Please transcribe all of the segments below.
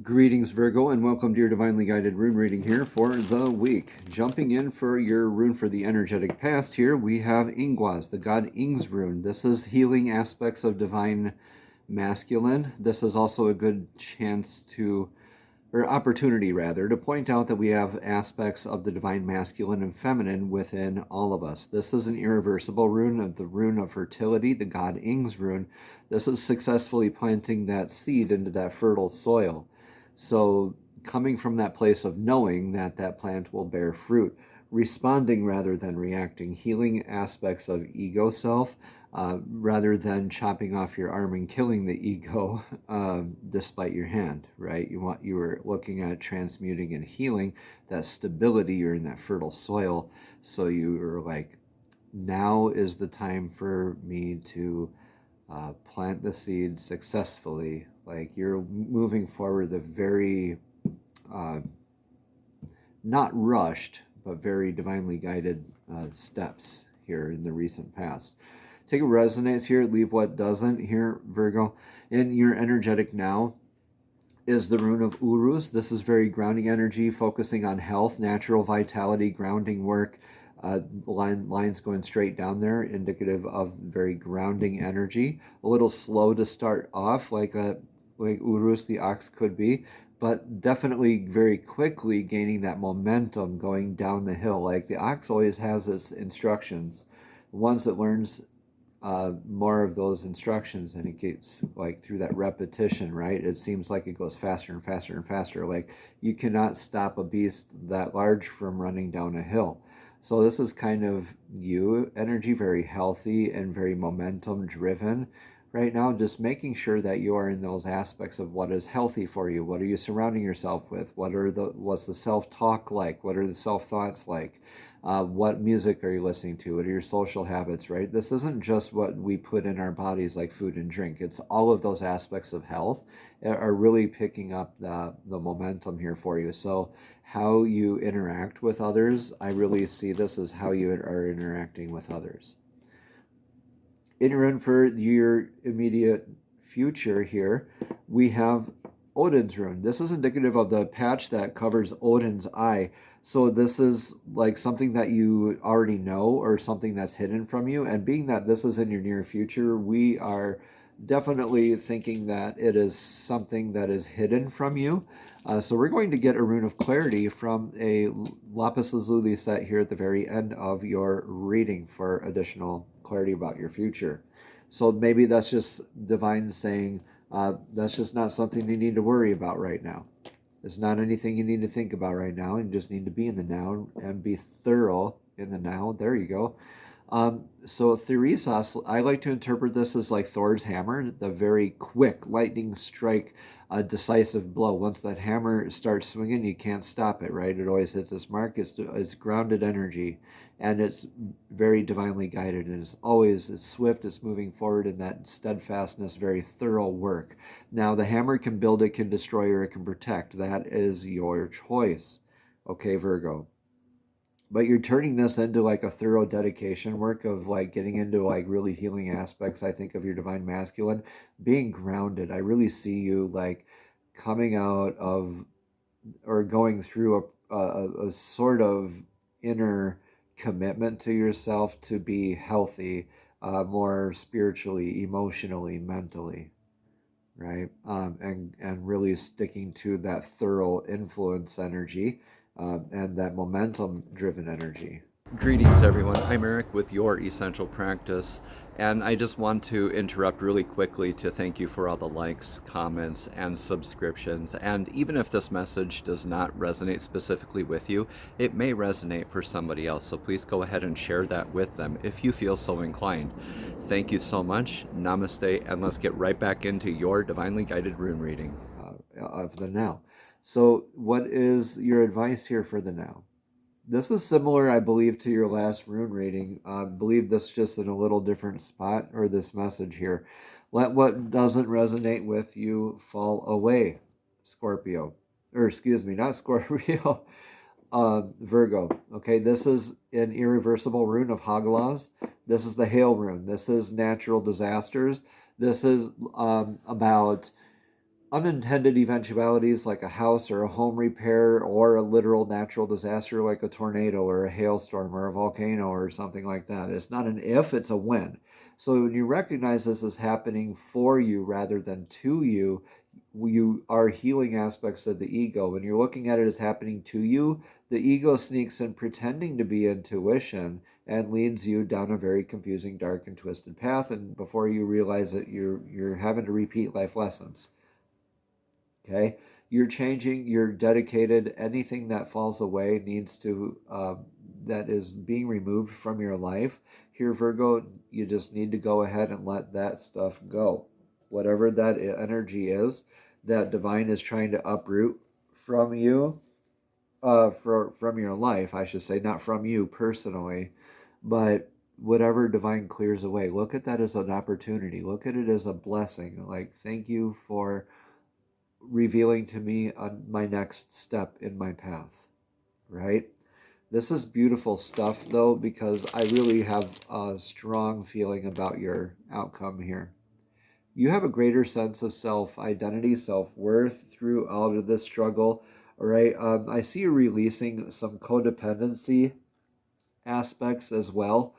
Greetings, Virgo, and welcome to your Divinely Guided Rune reading here for the week. Jumping in for your rune for the energetic past here, we have Ingwaz, the god Ing's rune. This is healing aspects of divine masculine. This is also a good chance to, or opportunity rather, to point out that we have aspects of the divine masculine and feminine within all of us. This is an irreversible rune of the rune of fertility, the god Ing's rune. This is successfully planting that seed into that fertile soil. So coming from that place of knowing that that plant will bear fruit, responding rather than reacting, healing aspects of ego self, rather than chopping off your arm and killing the ego despite your hand, right? You were looking at transmuting and healing that stability. You're in that fertile soil, so you were like, now is the time for me to plant the seed successfully. Like you're moving forward the very not rushed but very divinely guided steps here in the recent past. Take what resonates here, leave what doesn't here, Virgo. In your energetic now is the rune of Uruz. This is very grounding energy, focusing on health, natural vitality, grounding work. Lines going straight down there, indicative of very grounding energy. A little slow to start off, like Uruz the ox could be, but definitely very quickly gaining that momentum going down the hill. Like the ox always has its instructions. Once it learns more of those instructions and it gets like through that repetition, right, it seems like it goes faster and faster and faster. Like you cannot stop a beast that large from running down a hill. So this is kind of you energy, very healthy and very momentum driven right now, just making sure that you are in those aspects of what is healthy for you. What are you surrounding yourself with? What's the self-talk like? What are the self-thoughts like? What music are you listening to? What are your social habits, right? This isn't just what we put in our bodies like food and drink. It's all of those aspects of health are really picking up the momentum here for you. So how you interact with others, I really see this as how you are interacting with others. In for your immediate future here, we have Odin's rune. This is indicative of the patch that covers Odin's eye. So this is like something that you already know or something that's hidden from you. And being that this is in your near future, we are definitely thinking that it is something that is hidden from you. So we're going to get a rune of clarity from a lapis lazuli set here at the very end of your reading for additional clarity about your future. So maybe that's just divine saying, that's just not something you need to worry about right now. It's not anything you need to think about right now. You just need to be in the now and be thorough in the now. There you go. So Theresos, I like to interpret this as like Thor's hammer, the very quick lightning strike, decisive blow. Once that hammer starts swinging, you can't stop it, right? It always hits its mark. It's grounded energy, and it's very divinely guided, and it's swift, it's moving forward in that steadfastness, very thorough work. Now, the hammer can build, it can destroy, or it can protect. That is your choice. Okay, Virgo. But you're turning this into like a thorough dedication work of like getting into like really healing aspects, I think, of your divine masculine, being grounded. I really see you like coming out of or going through a sort of inner commitment to yourself to be healthy, more spiritually, emotionally, mentally, right? And really sticking to that thorough influence energy and that momentum-driven energy. Greetings, everyone. I'm Eric with Your Essential Practice, and I just want to interrupt really quickly to thank you for all the likes, comments, and subscriptions. And even if this message does not resonate specifically with you, it may resonate for somebody else. So please go ahead and share that with them if you feel so inclined. Thank you so much. Namaste, and let's get right back into your divinely guided rune reading of the now. So what is your advice here for the now? This is similar, I believe, to your last rune reading. I believe this just in a little different spot, or this message here. Let what doesn't resonate with you fall away, Scorpio. Or excuse me, not Scorpio, Virgo. Okay, this is an irreversible rune of Hagalaz. This is the hail rune. This is natural disasters. This is about unintended eventualities like a house or a home repair or a literal natural disaster like a tornado or a hailstorm or a volcano or something like that. It's not an if, it's a when. So when you recognize this is happening for you rather than to you, you are healing aspects of the ego. When you're looking at it as happening to you, the ego sneaks in pretending to be intuition and leads you down a very confusing, dark, and twisted path. And before you realize it, you're having to repeat life lessons. Okay, you're changing, you're dedicated. Anything that falls away needs to, that is being removed from your life. Here, Virgo, you just need to go ahead and let that stuff go. Whatever that energy is, that divine is trying to uproot from you, from your life, I should say, not from you personally, but whatever divine clears away. Look at that as an opportunity. Look at it as a blessing. Like, thank you for revealing to me on my next step in my path, right? This is beautiful stuff, though, because I really have a strong feeling about your outcome here. You have a greater sense of self-identity, self-worth throughout of this struggle, all right? I see you releasing some codependency aspects as well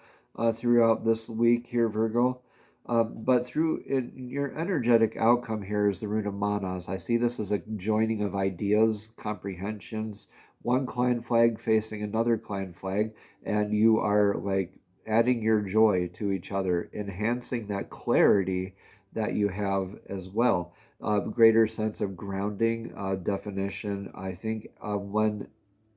throughout this week here, Virgo. But through in your energetic outcome here is the rune of manas. I see this as a joining of ideas, comprehensions, one clan flag facing another clan flag, and you are like adding your joy to each other, enhancing that clarity that you have as well. Greater sense of grounding, definition. I think when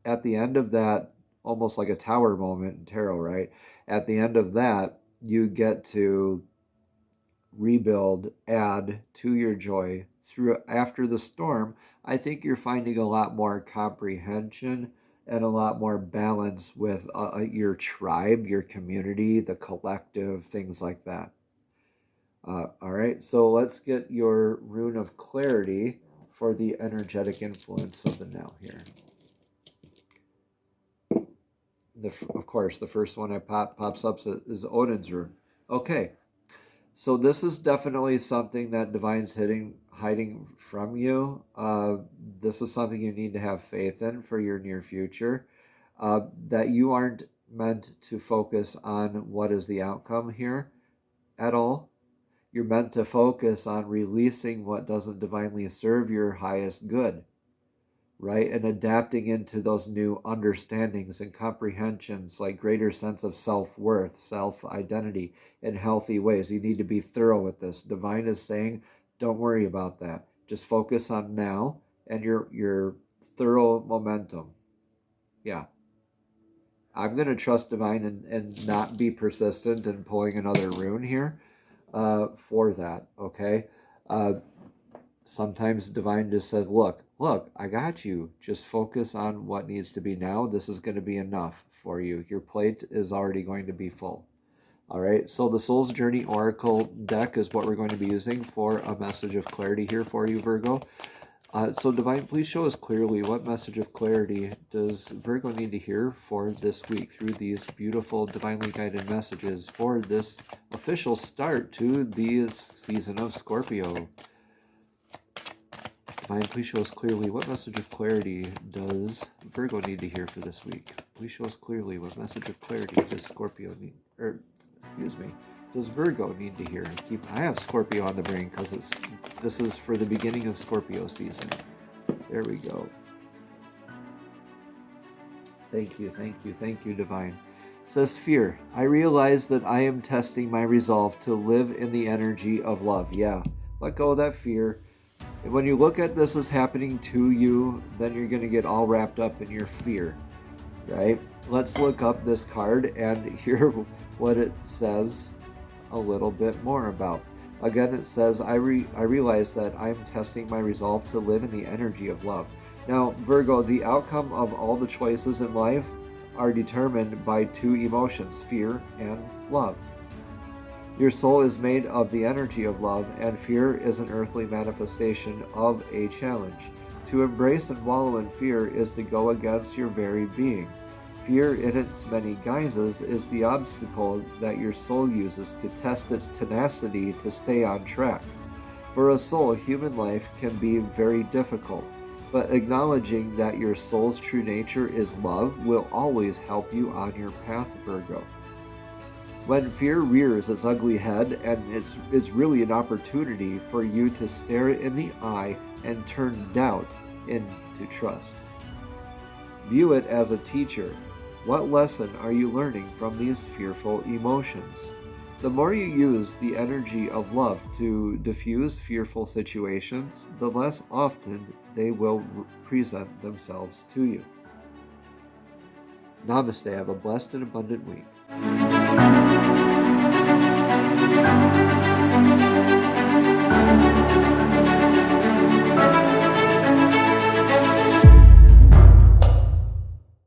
at the end of that, almost like a tower moment in tarot, right? At the end of that, you get to rebuild, add to your joy through after the storm. I think you're finding a lot more comprehension and a lot more balance with your tribe, your community, the collective, things like that. All right, so let's get your rune of clarity for the energetic influence of the now here. Of course, the first one that pops up is Odin's rune. Okay, so this is definitely something that Divine's hiding from you. This is something you need to have faith in for your near future. That you aren't meant to focus on what is the outcome here at all. You're meant to focus on releasing what doesn't divinely serve your highest good, right? And adapting into those new understandings and comprehensions, like greater sense of self-worth, self-identity in healthy ways. You need to be thorough with this. Divine is saying, don't worry about that. Just focus on now and your thorough momentum. Yeah. I'm going to trust Divine and not be persistent in pulling another rune here for that, okay? Sometimes Divine just says, look, I got you. Just focus on what needs to be now. This is going to be enough for you. Your plate is already going to be full. All right, so the Soul's Journey Oracle deck is what we're going to be using for a message of clarity here for you, Virgo. So Divine, please show us clearly what message of clarity does Virgo need to hear for this week through these beautiful divinely guided messages for this official start to the season of Scorpio. Divine, please show us clearly what message of clarity does Virgo need to hear for this week. Please show us clearly what message of clarity does Scorpio need, does Virgo need to hear? I have Scorpio on the brain because this is for the beginning of Scorpio season. There we go. Thank you, Divine. It says, fear. I realize that I am testing my resolve to live in the energy of love. Yeah, let go of that fear. And when you look at this as happening to you, then you're going to get all wrapped up in your fear, right? Let's look up this card and hear what it says a little bit more about. Again, it says, I realize that I'm testing my resolve to live in the energy of love. Now, Virgo, the outcome of all the choices in life are determined by two emotions, fear and love. Your soul is made of the energy of love, and fear is an earthly manifestation of a challenge. To embrace and wallow in fear is to go against your very being. Fear in its many guises is the obstacle that your soul uses to test its tenacity to stay on track. For a soul, human life can be very difficult, but acknowledging that your soul's true nature is love will always help you on your path, Virgo. When fear rears its ugly head, and it's really an opportunity for you to stare it in the eye and turn doubt into trust. View it as a teacher. What lesson are you learning from these fearful emotions? The more you use the energy of love to diffuse fearful situations, the less often they will present themselves to you. Namaste. Have a blessed and abundant week.